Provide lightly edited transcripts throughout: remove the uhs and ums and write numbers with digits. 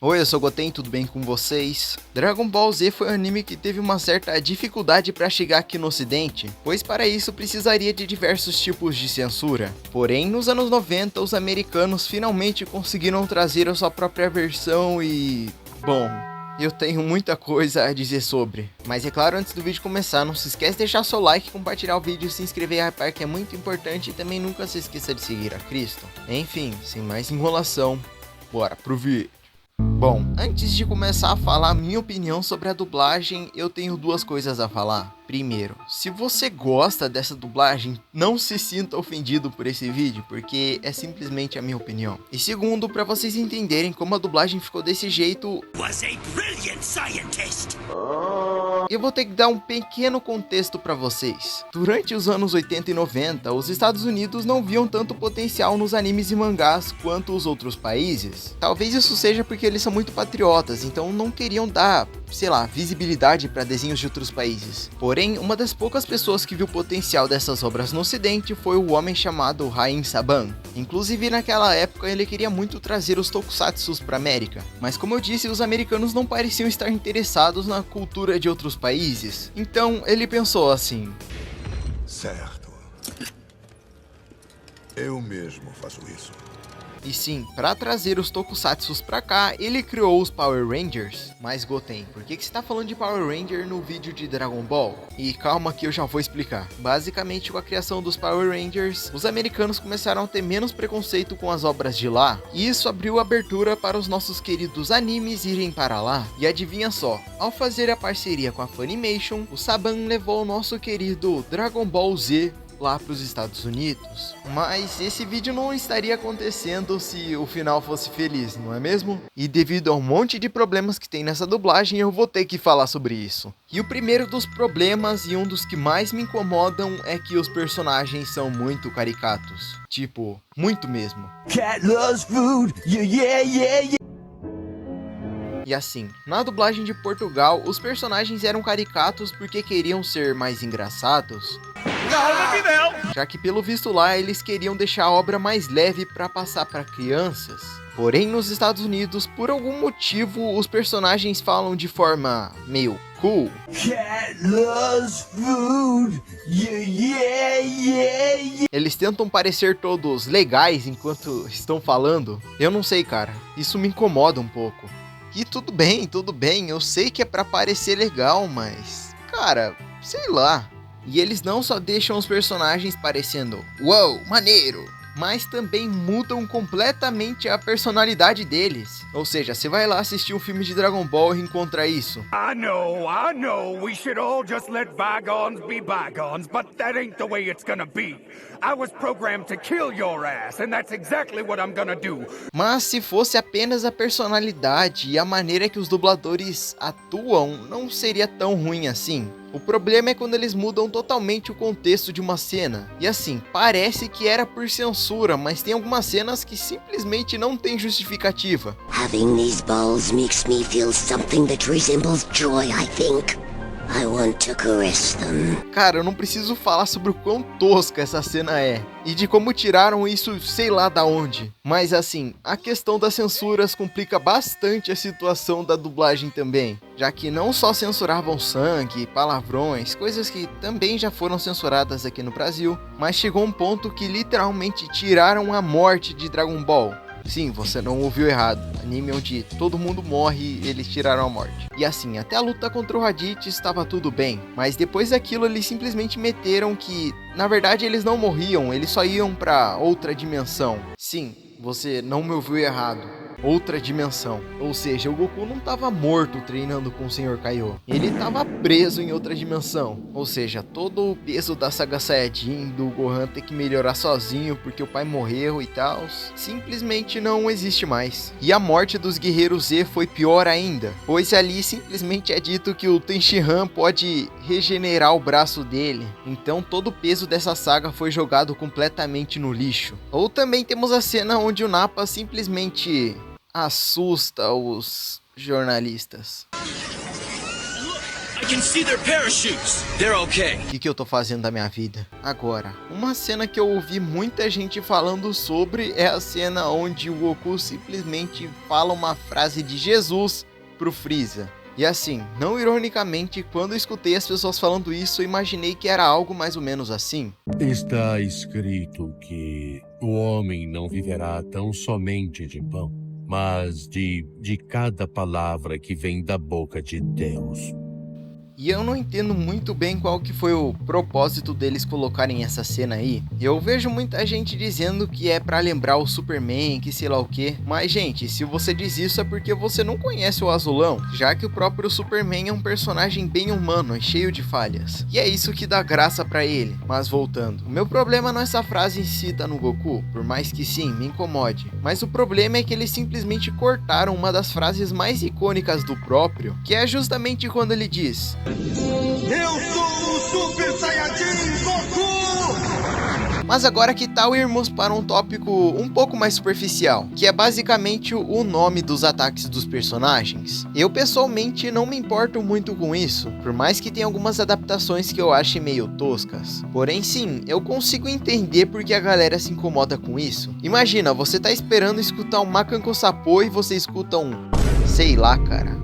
Oi, eu sou o Goten, tudo bem com vocês? Dragon Ball Z foi um anime que teve uma certa dificuldade para chegar aqui no ocidente, pois para isso precisaria de diversos tipos de censura. Porém, nos anos 90, os americanos finalmente conseguiram trazer a sua própria versão e... bom... eu tenho muita coisa a dizer sobre. Mas é claro, antes do vídeo começar, não se esquece de deixar seu like, compartilhar o vídeo, se inscrever, rapaz, que é muito importante, e também nunca se esqueça de seguir a Cristo. Enfim, sem mais enrolação, bora pro vídeo. Bom, antes de começar a falar minha opinião sobre a dublagem, eu tenho duas coisas a falar. Primeiro, se você gosta dessa dublagem, não se sinta ofendido por esse vídeo, porque é simplesmente a minha opinião. E segundo, para vocês entenderem como a dublagem ficou desse jeito, eu vou ter que dar um pequeno contexto para vocês. Durante os anos 80 e 90, os Estados Unidos não viam tanto potencial nos animes e mangás quanto os outros países. Talvez isso seja porque eles são muito patriotas, então não queriam dar, sei lá, visibilidade para desenhos de outros países. Porém, uma das poucas pessoas que viu o potencial dessas obras no ocidente foi o homem chamado Rain Saban. Inclusive, naquela época, ele queria muito trazer os tokusatsus para América. Mas como eu disse, os americanos não pareciam estar interessados na cultura de outros países. Então, ele pensou assim: certo. Eu mesmo faço isso. E sim, para trazer os tokusatsus pra cá, ele criou os Power Rangers. Mas Goten, por que você tá falando de Power Ranger no vídeo de Dragon Ball? E calma que eu já vou explicar. Basicamente, com a criação dos Power Rangers, os americanos começaram a ter menos preconceito com as obras de lá. E isso abriu abertura para os nossos queridos animes irem para lá. E adivinha só, ao fazer a parceria com a Funimation, o Saban levou o nosso querido Dragon Ball Z lá para os Estados Unidos. Mas esse vídeo não estaria acontecendo se o final fosse feliz, não é mesmo? E devido a um monte de problemas que tem nessa dublagem, eu vou ter que falar sobre isso. E o primeiro dos problemas, e um dos que mais me incomodam, é que os personagens são muito caricatos. Tipo, muito mesmo. Cat loves food, yeah. E assim, na dublagem de Portugal, os personagens eram caricatos porque queriam ser mais engraçados. Já que pelo visto lá, eles queriam deixar a obra mais leve para passar para crianças. Porém, nos Estados Unidos, por algum motivo, os personagens falam de forma meio cool. Cat loves food, yeah. Eles tentam parecer todos legais enquanto estão falando. Eu não sei, cara. Isso me incomoda um pouco. E tudo bem, eu sei que é pra parecer legal, mas... cara, sei lá. E eles não só deixam os personagens parecendo uau, maneiro, mas também mudam completamente a personalidade deles. Ou seja, você vai lá assistir um filme de Dragon Ball e encontra isso. I know, we should all just let bygones be bygones, but that ain't the way it's gonna be. I was programmed to kill your ass, and that's exactly what I'm gonna do. Mas se fosse apenas a personalidade e a maneira que os dubladores atuam, não seria tão ruim assim. O problema é quando eles mudam totalmente o contexto de uma cena. E assim, parece que era por censura, mas tem algumas cenas que simplesmente não tem justificativa. Having these balls makes me feel something that resembles joy, I think. I want to caress them. Cara, eu não preciso falar sobre o quão tosca essa cena é. E de como tiraram isso sei lá da onde. Mas assim, a questão das censuras complica bastante a situação da dublagem também. Já que não só censuravam sangue, palavrões, coisas que também já foram censuradas aqui no Brasil, mas chegou um ponto que literalmente tiraram a morte de Dragon Ball. Sim, você não ouviu errado. Anime onde todo mundo morre, eles tiraram a morte. E assim, até a luta contra o Raditz estava tudo bem. Mas depois daquilo, eles simplesmente meteram que, na verdade, eles não morriam, eles só iam pra outra dimensão. Sim, você não me ouviu errado. Outra dimensão. Ou seja, o Goku não estava morto treinando com o Sr. Kaiô. Ele estava preso em outra dimensão. Ou seja, todo o peso da saga Saiyajin, do Gohan ter que melhorar sozinho porque o pai morreu e tal, simplesmente não existe mais. E a morte dos Guerreiros Z foi pior ainda, pois ali simplesmente é dito que o Tenshinhan pode regenerar o braço dele. Então todo o peso dessa saga foi jogado completamente no lixo. Ou também temos a cena onde o Nappa simplesmente assusta os jornalistas. can see their parachutes. They're okay. O que eu tô fazendo da minha vida? Agora, uma cena que eu ouvi muita gente falando sobre é a cena onde o Goku simplesmente fala uma frase de Jesus pro Freeza. E assim, não ironicamente, quando eu escutei as pessoas falando isso, eu imaginei que era algo mais ou menos assim. Está escrito que o homem não viverá tão somente de pão, mas de cada palavra que vem da boca de Deus. E eu não entendo muito bem qual que foi o propósito deles colocarem essa cena aí. Eu vejo muita gente dizendo que é pra lembrar o Superman, que sei lá o que. Mas gente, se você diz isso é porque você não conhece o Azulão, já que o próprio Superman é um personagem bem humano e cheio de falhas. E é isso que dá graça pra ele. Mas voltando, o meu problema não é essa frase em si tá no Goku, por mais que sim, me incomode. Mas o problema é que eles simplesmente cortaram uma das frases mais icônicas do próprio, que é justamente quando ele diz: Eu sou o Super Saiyajin Goku! Mas agora que tal irmos para um tópico um pouco mais superficial, que é basicamente o nome dos ataques dos personagens. Eu pessoalmente não me importo muito com isso, por mais que tenha algumas adaptações que eu ache meio toscas. Porém sim, eu consigo entender porque a galera se incomoda com isso. Imagina, você tá esperando escutar um Macanco Sapô e você escuta um... sei lá, cara...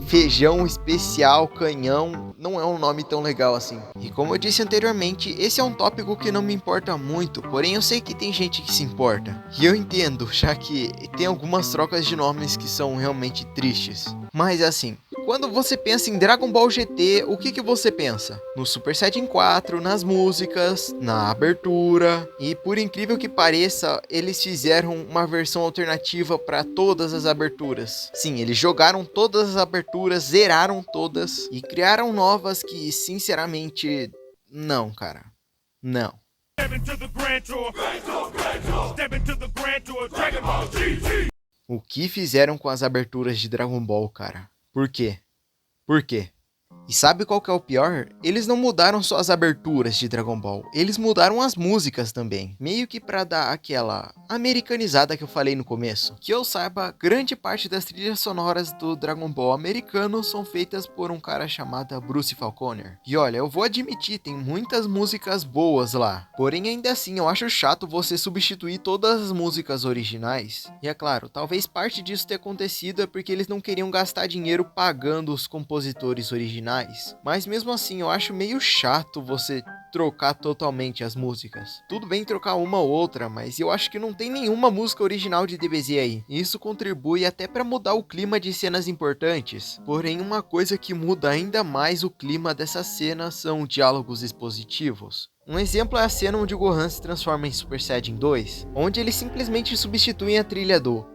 Feijão Especial Canhão não é um nome tão legal assim. E como eu disse anteriormente, esse é um tópico que não me importa muito, porém eu sei que tem gente que se importa. E eu entendo, já que tem algumas trocas de nomes que são realmente tristes. Mas assim, quando você pensa em Dragon Ball GT, o que você pensa? No Super Saiyajin 4, nas músicas, na abertura. E por incrível que pareça, eles fizeram uma versão alternativa para todas as aberturas. Sim, eles jogaram todas as aberturas, zeraram todas e criaram novas que, sinceramente, não, cara. Não. O que fizeram com as aberturas de Dragon Ball, cara? Por quê? Por quê? E sabe qual que é o pior? Eles não mudaram só as aberturas de Dragon Ball, eles mudaram as músicas também. Meio que pra dar aquela americanizada que eu falei no começo. Que eu saiba, grande parte das trilhas sonoras do Dragon Ball americano são feitas por um cara chamado Bruce Falconer. E olha, eu vou admitir, tem muitas músicas boas lá. Porém, ainda assim, eu acho chato você substituir todas as músicas originais. E é claro, talvez parte disso ter acontecido é porque eles não queriam gastar dinheiro pagando os compositores originais. Mas mesmo assim, eu acho meio chato você trocar totalmente as músicas. Tudo bem trocar uma ou outra, mas eu acho que não tem nenhuma música original de DBZ aí. Isso contribui até para mudar o clima de cenas importantes. Porém, uma coisa que muda ainda mais o clima dessa cena são diálogos expositivos. Um exemplo é a cena onde o Gohan se transforma em Super Saiyajin 2, onde eles simplesmente substituem a trilha do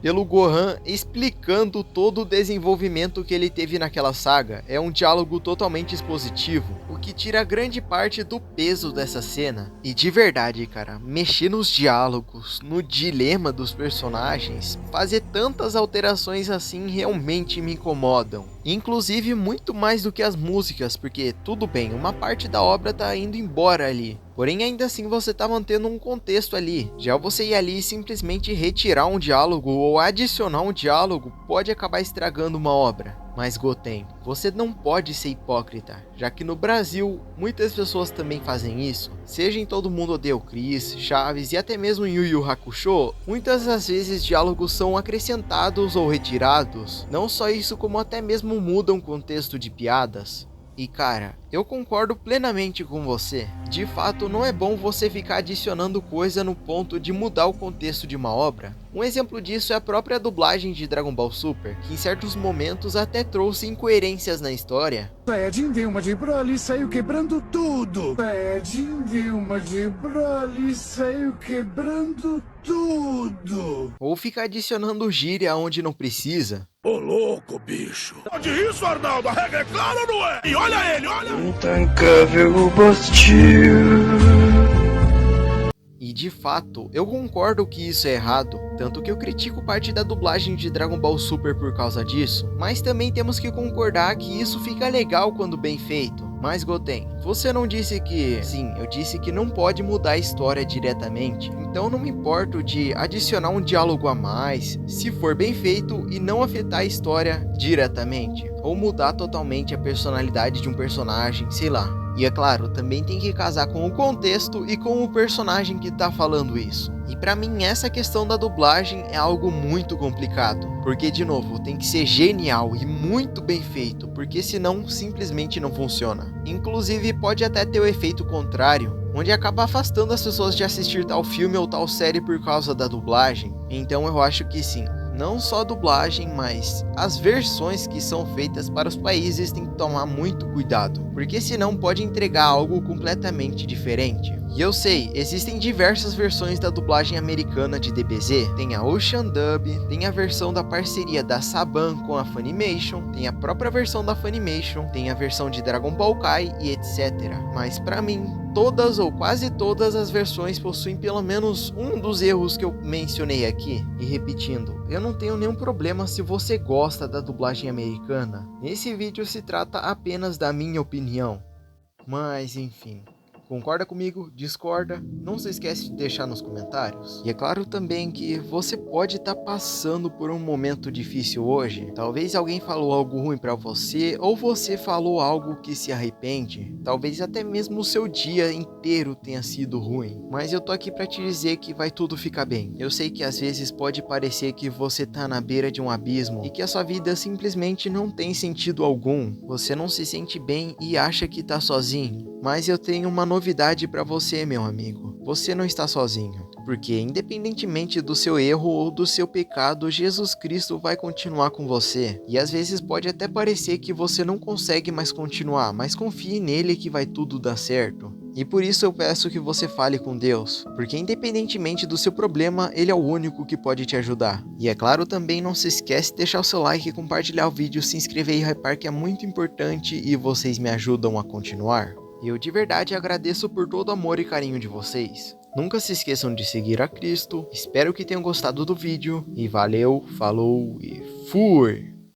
pelo Gohan explicando todo o desenvolvimento que ele teve naquela saga. É um diálogo totalmente expositivo, o que tira grande parte do peso dessa cena. E de verdade, cara, mexer nos diálogos, no dilema dos personagens, fazer tantas alterações assim realmente me incomodam. Inclusive muito mais do que as músicas, porque tudo bem, uma parte da obra tá indo embora ali. Porém, ainda assim você tá mantendo um contexto ali. Já você ir ali e simplesmente retirar um diálogo ou adicionar um diálogo pode acabar estragando uma obra. Mas Goten, você não pode ser hipócrita, já que no Brasil muitas pessoas também fazem isso. Seja em Todo Mundo Odeia o Chris, Chaves e até mesmo em Yu Yu Hakusho, muitas das vezes diálogos são acrescentados ou retirados. Não só isso, como até mesmo mudam o contexto de piadas. E cara, eu concordo plenamente com você. De fato, não é bom você ficar adicionando coisa no ponto de mudar o contexto de uma obra. Um exemplo disso é a própria dublagem de Dragon Ball Super, que em certos momentos até trouxe incoerências na história. Saiyajin deu uma de Broly e saiu quebrando tudo. Saiyajin deu uma de Broly e saiu quebrando tudo. Ou ficar adicionando gíria onde não precisa. Ô louco, bicho. Pode isso, Arnaldo? A regra é clara ou não é? E olha ele, olha! Intancável Bastil. E de fato, eu concordo que isso é errado, tanto que eu critico parte da dublagem de Dragon Ball Super por causa disso, mas também temos que concordar que isso fica legal quando bem feito. Mas Goten, você não disse que... Sim, eu disse que não pode mudar a história diretamente. Então não me importo de adicionar um diálogo a mais, se for bem feito e não afetar a história diretamente. Ou mudar totalmente a personalidade de um personagem, sei lá. E é claro, também tem que casar com o contexto e com o personagem que tá falando isso. E pra mim essa questão da dublagem é algo muito complicado. Porque de novo, tem que ser genial e muito bem feito, porque senão simplesmente não funciona. Inclusive pode até ter o efeito contrário, onde acaba afastando as pessoas de assistir tal filme ou tal série por causa da dublagem. Então eu acho que sim. Não só a dublagem, mas as versões que são feitas para os países tem que tomar muito cuidado, porque senão pode entregar algo completamente diferente. E eu sei, existem diversas versões da dublagem americana de DBZ, tem a Ocean Dub, tem a versão da parceria da Saban com a Funimation, tem a própria versão da Funimation, tem a versão de Dragon Ball Kai e etc. Mas pra mim, todas ou quase todas as versões possuem pelo menos um dos erros que eu mencionei aqui. E repetindo, eu não tenho nenhum problema se você gosta da dublagem americana. Nesse vídeo se trata apenas da minha opinião. Mas enfim... Concorda comigo? Discorda? Não se esquece de deixar nos comentários. E é claro também que você pode estar passando por um momento difícil hoje. Talvez alguém falou algo ruim pra você, ou você falou algo que se arrepende. Talvez até mesmo o seu dia inteiro tenha sido ruim. Mas eu tô aqui pra te dizer que vai tudo ficar bem. Eu sei que às vezes pode parecer que você tá na beira de um abismo e que a sua vida simplesmente não tem sentido algum. Você não se sente bem e acha que tá sozinho. Mas eu tenho uma novidade para você, meu amigo. Você não está sozinho, porque independentemente do seu erro ou do seu pecado, Jesus Cristo vai continuar com você. E às vezes pode até parecer que você não consegue mais continuar, mas confie nele que vai tudo dar certo. E por isso eu peço que você fale com Deus, porque independentemente do seu problema, Ele é o único que pode te ajudar. E é claro também, não se esquece de deixar o seu like, compartilhar o vídeo, se inscrever e hypar, que é muito importante e vocês me ajudam a continuar. Eu de verdade agradeço por todo o amor e carinho de vocês. Nunca se esqueçam de seguir a Cristo. Espero que tenham gostado do vídeo. E valeu, falou e fui!